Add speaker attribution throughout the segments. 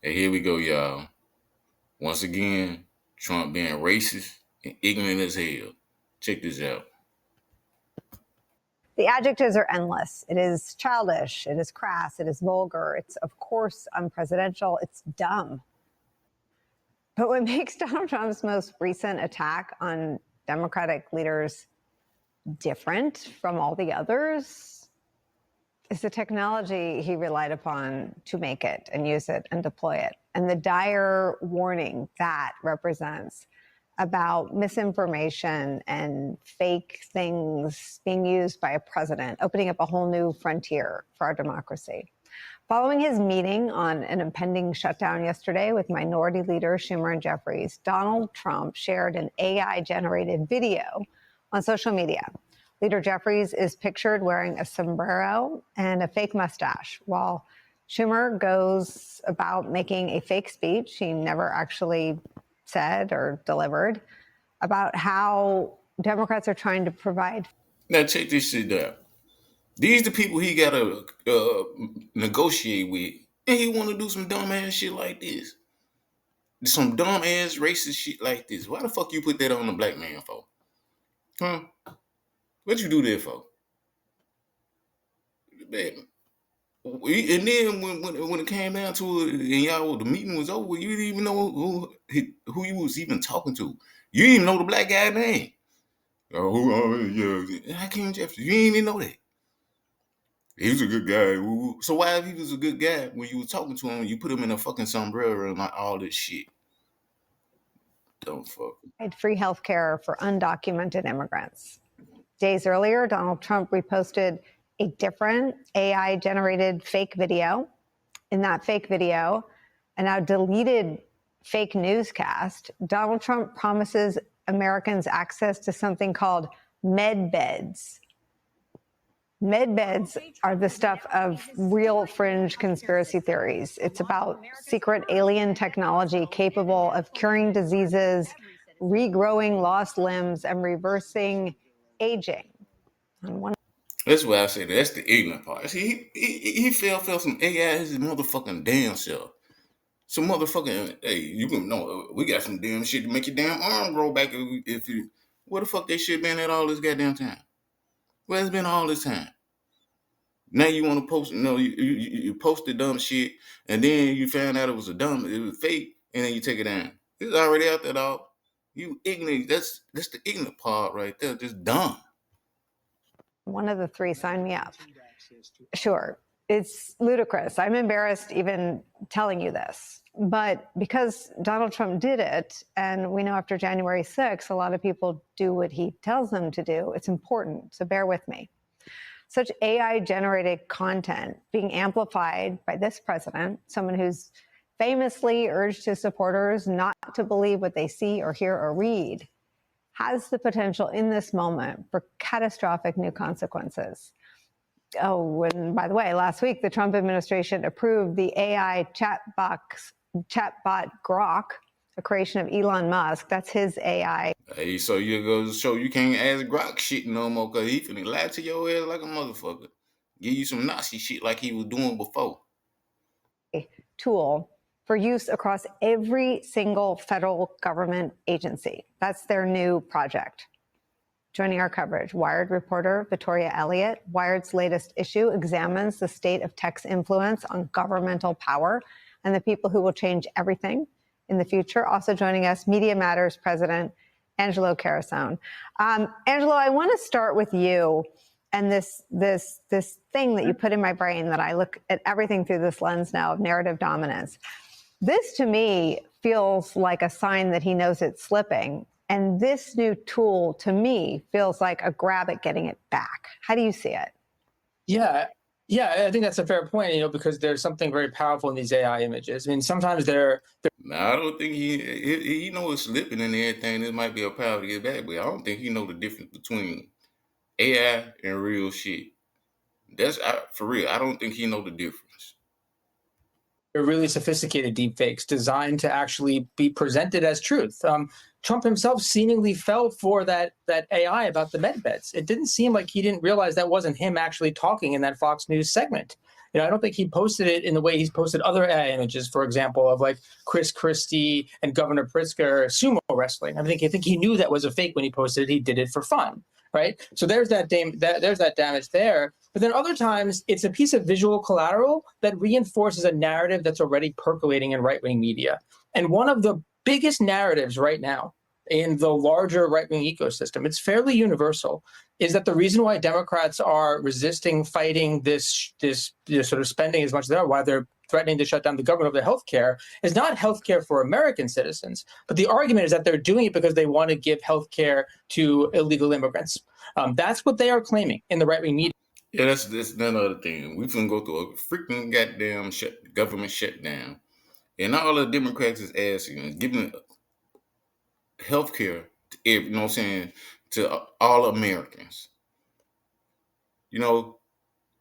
Speaker 1: And here we go, y'all. Once again, Trump being racist and ignorant as hell. Check this out.
Speaker 2: The adjectives are endless. It is childish. It is crass. It is vulgar. It's, of course, unpresidential. It's dumb. But what makes Donald Trump's most recent attack on Democratic leaders different from all the others is the technology he relied upon to make it and use it and deploy it, and the dire warning that represents about misinformation and fake things being used by a president, opening up a whole new frontier for our democracy. Following his meeting on an impending shutdown yesterday with Minority Leader Schumer and Jeffries, Donald Trump shared an AI-generated video on social media. Leader Jeffries is pictured wearing a sombrero and a fake mustache, while Schumer goes about making a fake speech he never actually said or delivered about how Democrats are trying to provide.
Speaker 1: Now check this shit out. These the people he gotta negotiate with, and he want to do some dumb ass shit like this, some dumb ass racist shit like this. Why the fuck you put that on the black man for? Huh? What you do that for? Man. And then when it came down to it, and y'all the meeting was over, you didn't even know who you was even talking to. You didn't even know the black guy name. Yeah, Hakeem Jeffries. You didn't even know that. He was a good guy. So why, if he was a good guy, when you was talking to him, you put him in a fucking sombrero and like all this shit? Don't fuck.
Speaker 2: Free health care for undocumented immigrants. Days earlier, Donald Trump reposted a different AI-generated fake video. In that fake video, a now deleted fake newscast, Donald Trump promises Americans access to something called med beds. Med beds are the stuff of real fringe conspiracy theories. It's about secret alien technology capable of curing diseases, regrowing lost limbs, and reversing aging.
Speaker 1: That's why I say that's the ignorant part. See, he felt some AI his motherfucking damn self. Some motherfucking, hey, you can know we got some damn shit to make your damn arm grow back if you. Where the fuck that shit been at all this goddamn time? Where it's been all this time? Now you want to post, you posted dumb shit, and then you found out it was fake, and then you take it down. It's already out there, dog. You ignorant. That's the ignorant part right there. Just dumb.
Speaker 2: One of the three, sign me up. Sure, it's ludicrous. I'm embarrassed even telling you this. But because Donald Trump did it, and we know after January 6th, a lot of people do what he tells them to do, it's important. So bear with me. Such AI-generated content being amplified by this president, someone who's famously urged his supporters not to believe what they see or hear or read, has the potential in this moment for catastrophic new consequences. Oh, and by the way, last week, the Trump administration approved the AI chatbot Grok, a creation of Elon Musk. That's his AI.
Speaker 1: Hey, so you go to show you can't ask Grok shit no more because he finna lie to your ass like a motherfucker. Give you some Nazi shit like he was doing before.
Speaker 2: Tool for use across every single federal government agency. That's their new project. Joining our coverage, Wired reporter Victoria Elliott. Wired's latest issue examines the state of tech's influence on governmental power and the people who will change everything in the future. Also joining us, Media Matters president Angelo Carusone. Angelo, I want to start with you and this thing that you put in my brain that I look at everything through this lens now of narrative dominance. This, to me, feels like a sign that he knows it's slipping. And this new tool, to me, feels like a grab at getting it back. How do you see it?
Speaker 3: Yeah, I think that's a fair point, because there's something very powerful in these AI images. I mean, sometimes they're
Speaker 1: Now, I don't think he know it's slipping and everything. This might be a power to get back, but I don't think he know the difference between AI and real shit. That's for real. I don't think he know the difference.
Speaker 3: They're really sophisticated deepfakes designed to actually be presented as truth. Trump himself seemingly fell for that AI about the med beds. It didn't seem like he didn't realize that wasn't him actually talking in that Fox News segment. I don't think he posted it in the way he's posted other AI images, for example, of like Chris Christie and Governor Pritzker sumo wrestling. I think he knew that was a fake when he posted it. He did it for fun, right? So there's that damage there. But then other times, it's a piece of visual collateral that reinforces a narrative that's already percolating in right-wing media. And one of the biggest narratives right now in the larger right-wing ecosystem, it's fairly universal, is that the reason why Democrats are resisting fighting this sort of spending as much as they are, why they're threatening to shut down the government of the healthcare, is not healthcare for American citizens. But the argument is that they're doing it because they want to give healthcare to illegal immigrants. That's what they are claiming in the right-wing media.
Speaker 1: Yeah, that's another other thing. We finna go through a freaking goddamn government shutdown. And all the Democrats is asking is giving health care to you know what I'm saying, to all Americans. You know,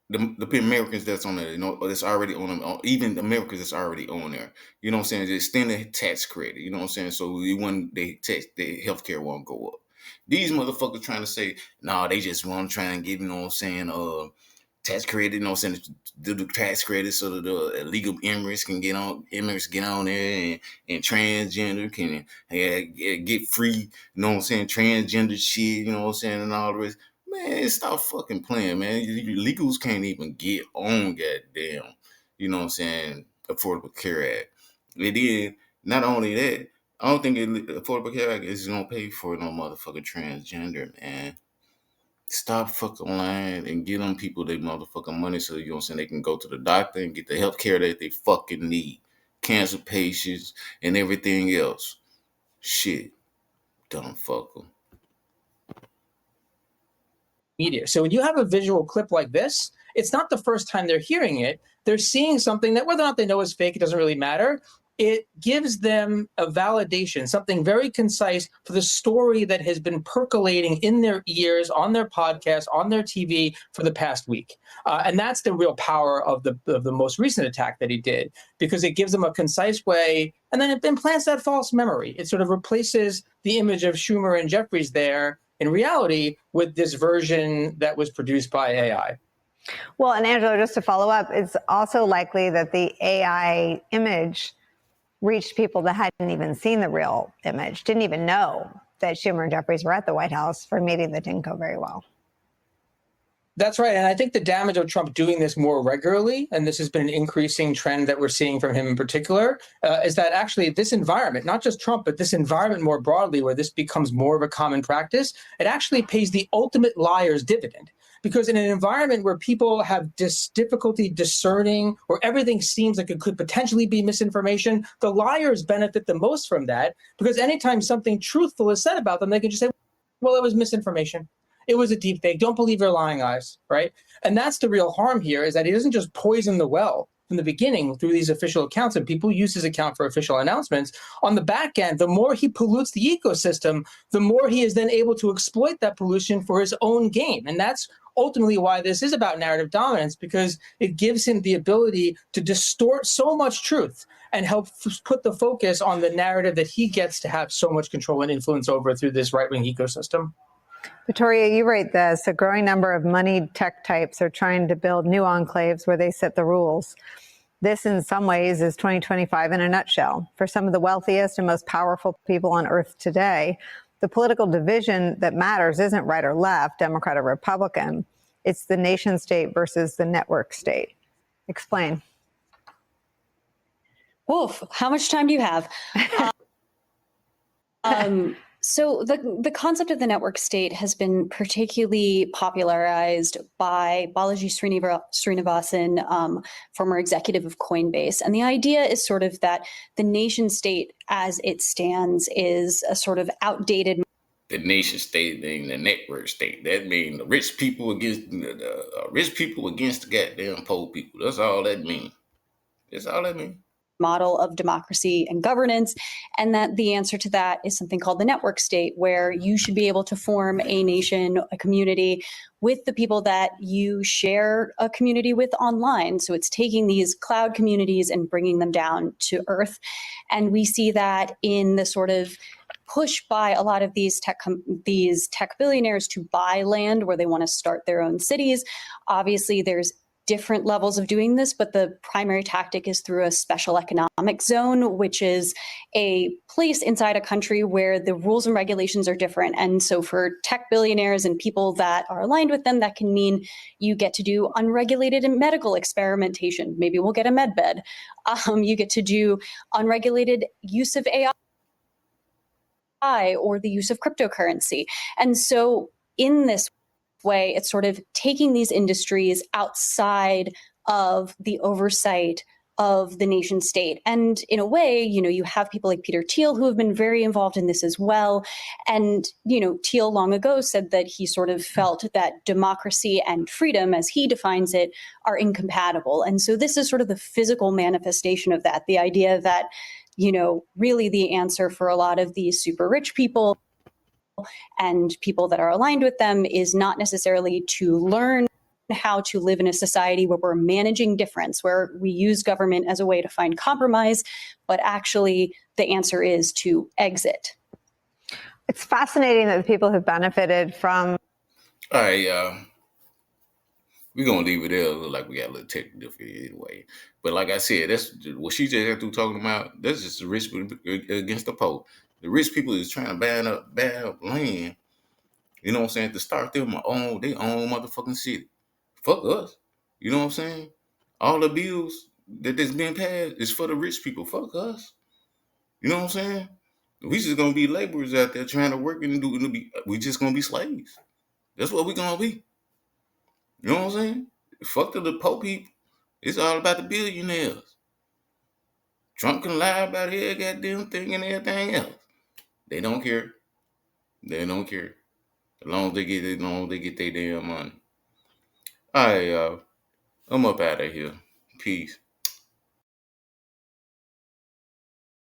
Speaker 1: the Americans that's on there, you know, that's already on them, even the Americans that's already on there. You know what I'm saying? Just extend the tax credit, you know what I'm saying? So when they tax, the healthcare won't go up. These motherfuckers trying to say, nah, they just want to try and give, you know what I'm saying, tax credit, you know what I'm saying, do the tax credit so that the illegal immigrants get on there and transgender can get free, you know what I'm saying, transgender shit, you know what I'm saying, and all the rest. Man, stop fucking playing, man. Illegals can't even get on goddamn, you know what I'm saying, Affordable Care Act. And then, not only that, I don't think Affordable Care Act is gonna pay for no motherfucking transgender, man. Stop fucking lying and get them people their motherfucking money so, you know what I'm saying, they can go to the doctor and get the health care that they fucking need. Cancer patients and everything else. Shit. Dumb fucker.
Speaker 3: Media. So when you have a visual clip like this, it's not the first time they're hearing it. They're seeing something that whether or not they know is fake, it doesn't really matter. It gives them a validation, something very concise for the story that has been percolating in their ears, on their podcast, on their TV for the past week. And that's the real power of the most recent attack that he did, because it gives them a concise way, and then it implants that false memory. It sort of replaces the image of Schumer and Jeffries there in reality with this version that was produced by AI.
Speaker 2: Well, and Angela, just to follow up, it's also likely that the AI image reached people that hadn't even seen the real image, didn't even know that Schumer and Jeffries were at the White House for a meeting that didn't go very well.
Speaker 3: That's right. And I think the damage of Trump doing this more regularly, and this has been an increasing trend that we're seeing from him in particular, is that actually this environment, not just Trump, but this environment more broadly, where this becomes more of a common practice, it actually pays the ultimate liar's dividend. Because in an environment where people have difficulty discerning, or everything seems like it could potentially be misinformation, the liars benefit the most from that, because anytime something truthful is said about them, they can just say, well, it was misinformation. It was a deep fake. Don't believe your lying eyes, right? And that's the real harm here, is that he doesn't just poison the well from the beginning through these official accounts, and people use his account for official announcements. On the back end, the more he pollutes the ecosystem, the more he is then able to exploit that pollution for his own gain. And that's ultimately why this is about narrative dominance, because it gives him the ability to distort so much truth and help put the focus on the narrative that he gets to have so much control and influence over through this right-wing ecosystem.
Speaker 2: Victoria, you write this: a growing number of moneyed tech types are trying to build new enclaves where they set the rules. This, in some ways, is 2025 in a nutshell. For some of the wealthiest and most powerful people on earth today, the political division that matters isn't right or left, Democrat or Republican. It's the nation state versus the network state. Explain.
Speaker 4: Oof, how much time do you have? So the concept of the network state has been particularly popularized by Balaji Srinivasan, former executive of Coinbase. And the idea is sort of that the nation state as it stands is a sort of outdated.
Speaker 1: The nation state being the network state. That means the rich people against the goddamn poor people. That's all that means. That's all that means.
Speaker 4: Model of democracy and governance, and that the answer to that is something called the network state, where you should be able to form a nation, a community with the people that you share a community with online. So it's taking these cloud communities and bringing them down to earth. And we see that in the sort of push by a lot of these tech billionaires to buy land where they want to start their own cities. Obviously, there's different levels of doing this, but the primary tactic is through a special economic zone, which is a place inside a country where the rules and regulations are different. And so for tech billionaires and people that are aligned with them, that can mean you get to do unregulated medical experimentation. Maybe we'll get a med bed. You get to do unregulated use of AI or the use of cryptocurrency. And so in this way, it's sort of taking these industries outside of the oversight of the nation state. And in a way, you have people like Peter Thiel who have been very involved in this as well. And, Thiel long ago said that he sort of felt that democracy and freedom, as he defines it, are incompatible. And so this is sort of the physical manifestation of that, the idea that, really the answer for a lot of these super rich people and people that are aligned with them is not necessarily to learn how to live in a society where we're managing difference, where we use government as a way to find compromise, but actually the answer is to exit.
Speaker 2: It's fascinating that the people who benefited from.
Speaker 1: All right, we're going to leave it there. Look like we got a little technical difficulty anyway. But like I said, that's what she just got through talking about. That's just the rich against the poor. The rich people is trying to ban up land, you know what I'm saying, to start their own motherfucking city. Fuck us. You know what I'm saying? All the bills that's being passed is for the rich people. Fuck us. You know what I'm saying? We just gonna be laborers out there trying to work and we just gonna be slaves. That's what we gonna be. You know what I'm saying? Fuck the poor people. It's all about the billionaires. Trump can lie about every goddamn thing and everything else. They don't care. They don't care. As long as they get their damn money. All right, y'all. I'm up out of here. Peace.